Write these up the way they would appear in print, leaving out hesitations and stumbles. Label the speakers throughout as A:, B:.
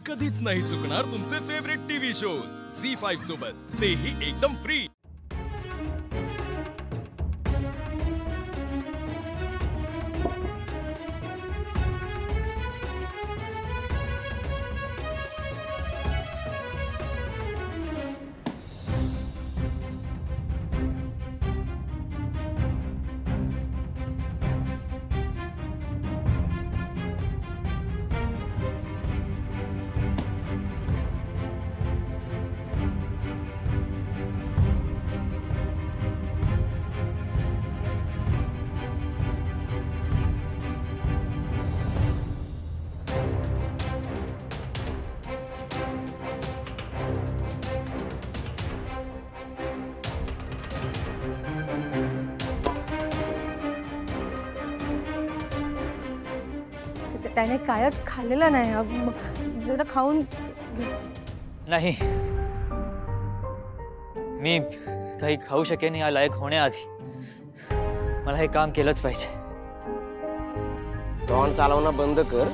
A: कधीच नाही चुकणार तुमचे फेवरेट टीव्ही शोज झी5 सोबत, तेही एकदम फ्री।
B: त्याने कायच खाल्लेलं नाही, जरा खाऊन
C: नाही। मी काही खाऊ शकेन या लायक होण्याआधी मला हे काम केलंच पाहिजे।
D: तोंड चालवणं बंद कर,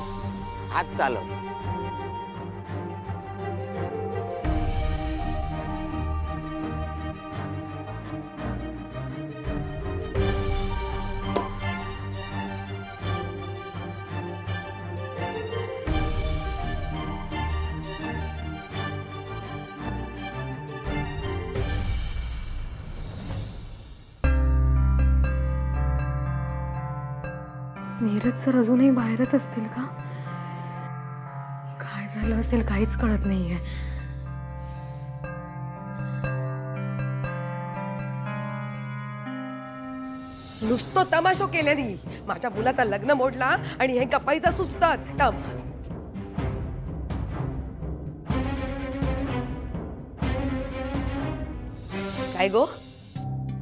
D: हात चालव।
B: नीरज सर अजूनही बाहेरच असतील का? काय झालं असेल काहीच कळत नाहीये।
E: नुसतं तमाशो केल्यानी माझ्या मुलाचा लग्न मोडला आणि हे गप्पाईचा सुचतात। काय गो,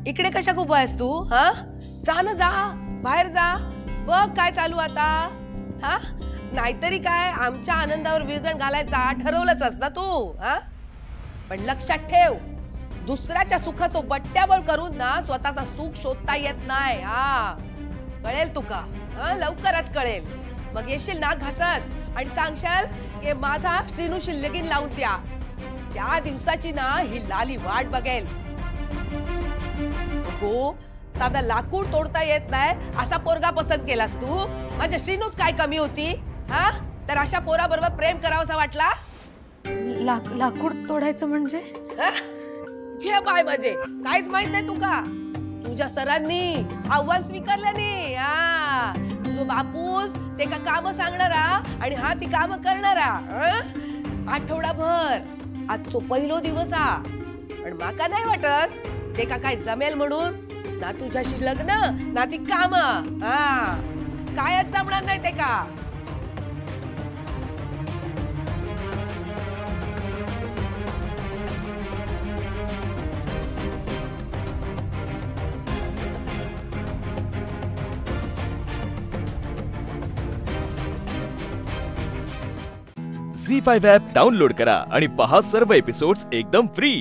E: इकडे कशा उभा आहेस तू? हा, जा ना, जा बाहेर जा, बघ काय चालू आता। हा, नाहीतरी काय आमच्या आनंदावर विरजण घालायचा ठरवलंच असता तू। हा, पण लक्षात ठेव, दुसऱ्याच्या सुखाचं बट्ट्याबळ करून ना स्वतःचा सुख शोधता येत नाही। हा, कळेल तुका? लवकरच कळेल। मग येशील ना घासत आणि सांगशाल की माझा श्रीनूशी लगीन लावून द्या। त्या दिवसाची ना ही लाली वाट बघेल। हो, साधा लाकूड तोडता येत नाही असा पोरगा पसंत केलास तू? माझ्या श्रीनूत काय कमी होती? हा, तर अशा पोराबरोबर प्रेम करावंसा वाटला?
B: लाकूड तोडायचं म्हणजे?
E: घे बाय, म्हणजे काहीच माहित नाही तुका? तुझ्या सरांनी आव्हान स्वीकारल्याने। हा, तुझं बापूस ते का काम सांगणारा आणि हा ती काम करणारा। आठवडाभर आजचो पहिलो दिवस हा, पण माका नाही वाटत ते का काय जमेल म्हणून। ना तुझ्याशी लग्न ना ती काम, हा कायच जमणार नाही ते का।
A: झी5 ॲप डाउनलोड करा आणि पहा सर्व एपिसोड्स एकदम फ्री।